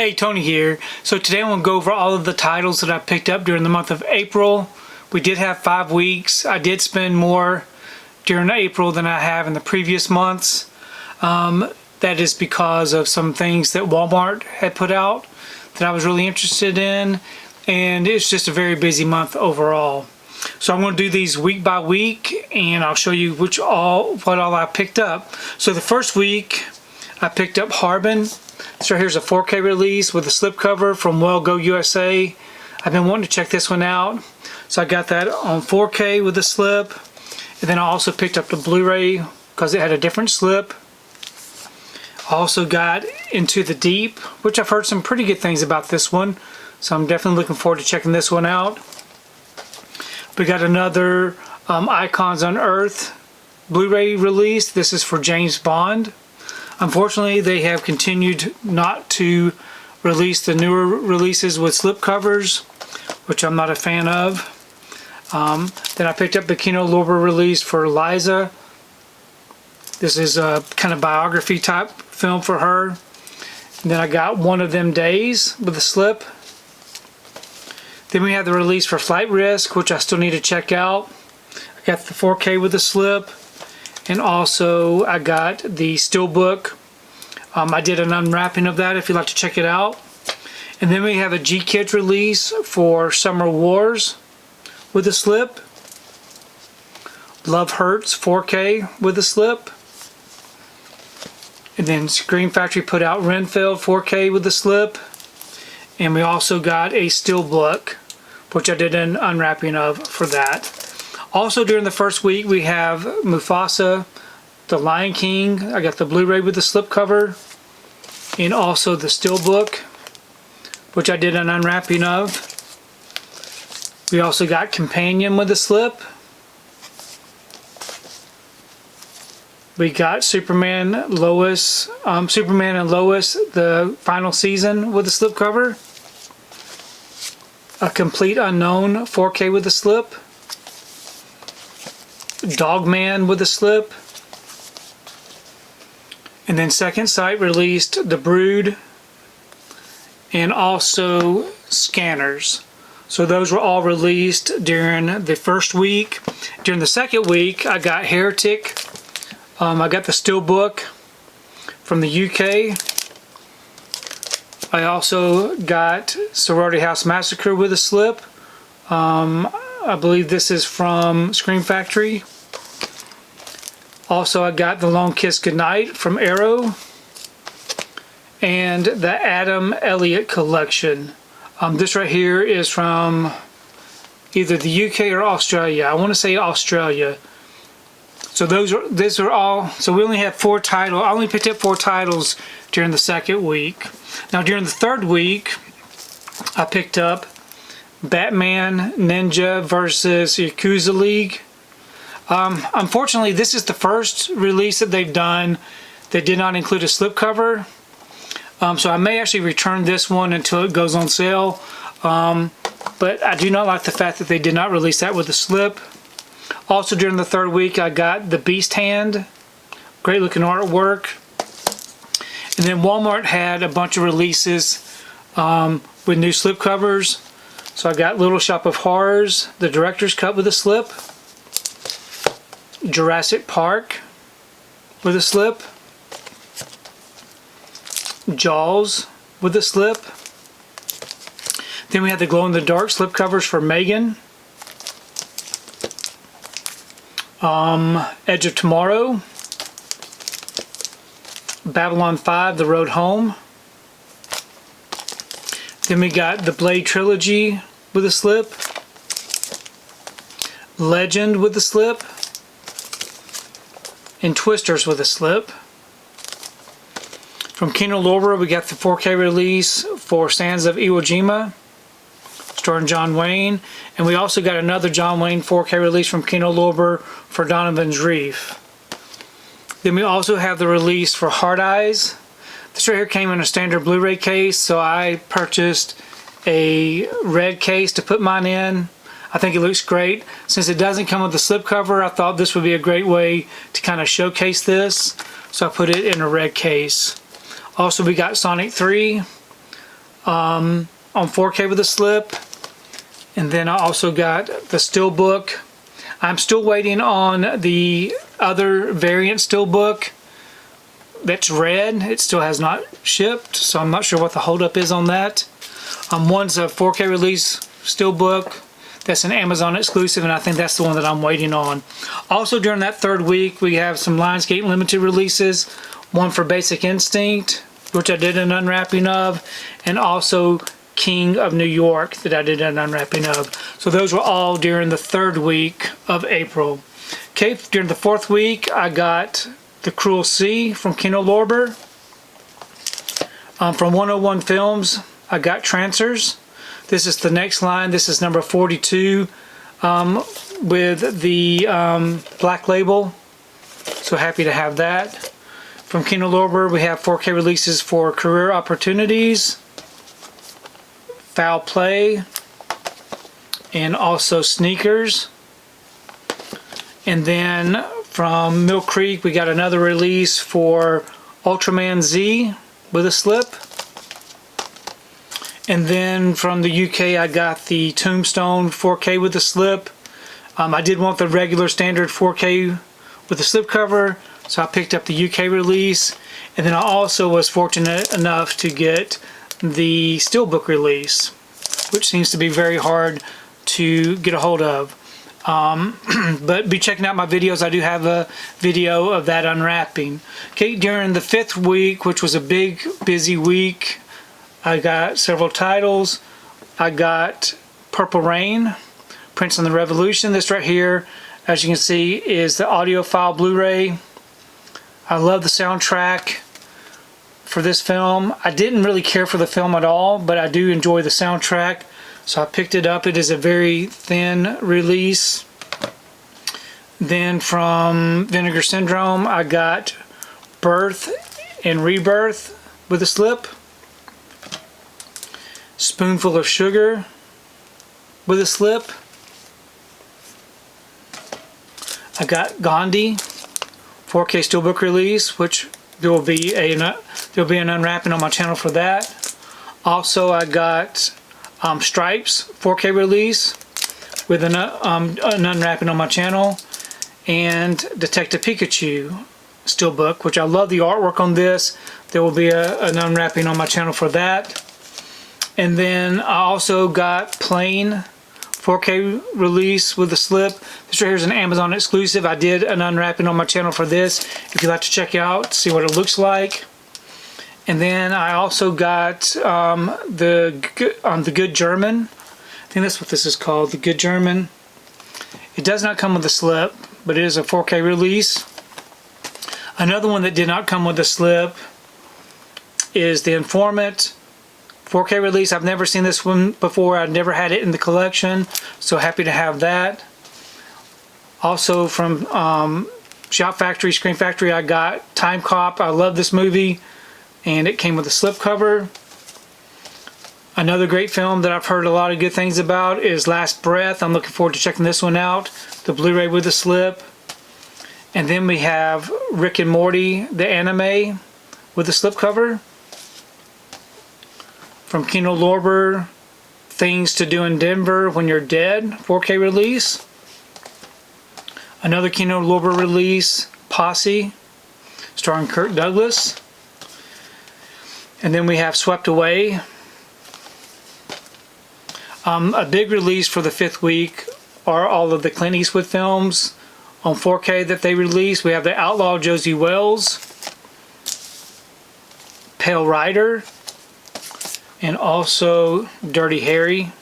Hey, Tony here. So today I'm going to go over all of the titles that I picked up during the month of April. We did have 5 weeks. I did spend more during April than I have in the previous months. That is because of some things that Walmart had put out that I was really interested in, and it's just a very busy month overall. So I'm going to do these week by week, and I'll show you what all I picked up. So the first week I picked up Harbin. So here's a 4K release with a slipcover from Well Go USA. I've been wanting to check this one out, so I got that on 4K with a slip. And then I also picked up the Blu-ray because it had a different slip. I also got Into the Deep, which I've heard some pretty good things about this one, so I'm definitely looking forward to checking this one out. We got another Icons on Earth Blu-ray release. This is for James Bond. Unfortunately, they have continued not to release the newer releases with slipcovers, which I'm not a fan of. Then I picked up the Kino Lorber release for Liza. This is a kind of biography type film for her. And then I got One of Them Days with a slip. Then we have the release for Flight Risk, which I still need to check out. I got the 4K with a slip. And also I got the Steelbook. I did an unwrapping of that if you'd like to check it out. And then we have a G-Kids release for Summer Wars with a slip. Love Hurts 4K with a slip. And then Scream Factory put out Renfield 4K with a slip. And we also got a Steelbook, which I did an unwrapping of for that. Also during the first week we have Mufasa, The Lion King. I got the Blu-ray with the slipcover. And also the Steelbook, which I did an unwrapping of. We also got Companion with a slip. We got Superman and Lois, the final season with a slipcover. A Complete Unknown 4K with a slip. Dogman with a slip. And then Second Sight released The Brood and also Scanners. So those were all released during the first week. During the second week I got Heretic. I got the Steelbook from the UK. I also got Sorority House Massacre with a slip. I believe this is from Scream Factory. Also I got The Long Kiss Goodnight from Arrow. And the Adam Elliott Collection. This right here is from either the UK or Australia. I want to say Australia. So these are all. So we only have 4 titles. I only picked up 4 titles during the second week. Now during the third week, I picked up Batman Ninja versus Yakuza League. Unfortunately, this is the first release that they've done that did not include a slipcover. So I may actually return this one until it goes on sale. But I do not like the fact that they did not release that with a slip. Also during the third week I got the Beast Hand. Great looking artwork. And then Walmart had a bunch of releases with new slipcovers. So I got Little Shop of Horrors, the Director's Cut with a slip. Jurassic Park with a slip. Jaws with a slip. Then we had the glow-in-the-dark slipcovers for Megan. Edge of Tomorrow. Babylon 5, The Road Home. Then we got the Blade Trilogy with a slip. Legend with a slip. And Twisters with a slip. From Kino Lorber we got the 4K release for Sands of Iwo Jima, starring John Wayne. And we also got another John Wayne 4K release from Kino Lorber for Donovan's Reef. Then we also have the release for Hard Eyes. This right here came in a standard Blu-ray case, so I purchased a red case to put mine in. I think it looks great. Since it doesn't come with a slipcover, I thought this would be a great way to kind of showcase this. So I put it in a red case. Also, we got Sonic 3, on 4K with a slip. And then I also got the Steelbook. I'm still waiting on the other variant Steelbook that's red. It still has not shipped, so I'm not sure what the holdup is on that. One's a 4K release Steelbook. That's an Amazon exclusive, and I think that's the one that I'm waiting on. Also, during that third week, we have some Lionsgate limited releases. One for Basic Instinct, which I did an unwrapping of, and also King of New York that I did an unwrapping of. So those were all during the third week of April. Okay, during the fourth week, I got The Cruel Sea from Kino Lorber. From 101 Films, I got Trancers. This is the next line. This is number 42 with the black label. So happy to have that. From Kino Lorber, we have 4K releases for Career Opportunities, Foul Play, and also Sneakers. And then from Mill Creek, we got another release for Ultraman Z with a slip. And then from the UK, I got the Tombstone 4K with a slip. I did want the regular standard 4K with the slipcover, so I picked up the UK release. And then I also was fortunate enough to get the Steelbook release, which seems to be very hard to get a hold of. But be checking out my videos. I do have a video of that unwrapping. Okay, during the fifth week, which was a big, busy week, I got several titles. I got Purple Rain, Prince and the Revolution. This right here, as you can see, is the audiophile Blu-ray. I love the soundtrack for this film. I didn't really care for the film at all, but I do enjoy the soundtrack, so I picked it up. It is a very thin release. Then from Vinegar Syndrome, I got Birth and Rebirth with a slip. Spoonful of Sugar with a slip. I got Gandhi 4K Steelbook release, which there will be an unwrapping on my channel for that. Also, I got Stripes 4K release with an unwrapping on my channel, and Detective Pikachu Steelbook, which I love the artwork on this. There will be an unwrapping on my channel for that. And then I also got Plain 4K release with a slip. This right here is an Amazon exclusive. I did an unwrapping on my channel for this, if you'd like to check out, see what it looks like. And then I also got the Good German. I think that's what this is called, the Good German. It does not come with a slip, but it is a 4K release. Another one that did not come with a slip is The Informant 4K release. I've never seen this one before. I've never had it in the collection, so happy to have that. Also from Shout Factory, Scream Factory, I got Time Cop. I love this movie, and it came with a slipcover. Another great film that I've heard a lot of good things about is Last Breath. I'm looking forward to checking this one out. The Blu-ray with a slip. And then we have Rick and Morty, the anime, with a slipcover. From Kino Lorber, Things to Do in Denver When You're Dead 4K release. Another Kino Lorber release, Posse, starring Kirk Douglas. And then we have Swept Away. A big release for the fifth week are all of the Clint Eastwood films on 4K that they released. We have The Outlaw Josie Wells, Pale Rider, and also Dirty Harry.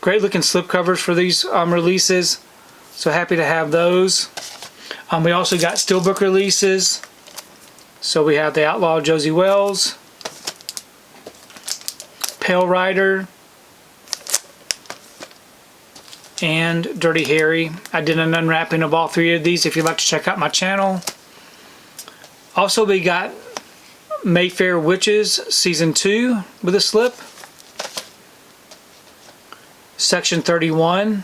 Great looking slipcovers for these releases, so happy to have those. We also got Steelbook releases, so we have The Outlaw Josie Wells, Pale Rider, and Dirty Harry. I did an unwrapping of all three of these if you'd like to check out my channel. Also, we got Mayfair Witches Season 2 with a slip. Section 31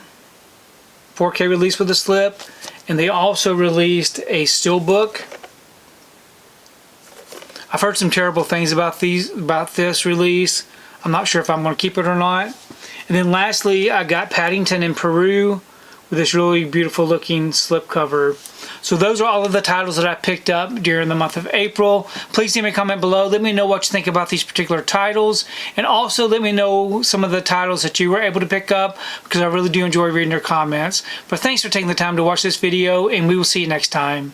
4K release with a slip. And they also released a Steelbook. I've heard some terrible things about this release. I'm not sure if I'm going to keep it or not. And then lastly, I got Paddington in Peru with this really beautiful looking slipcover. So those are all of the titles that I picked up during the month of April. Please leave me a comment below. Let me know what you think about these particular titles. And also let me know some of the titles that you were able to pick up, because I really do enjoy reading your comments. But thanks for taking the time to watch this video, and we will see you next time.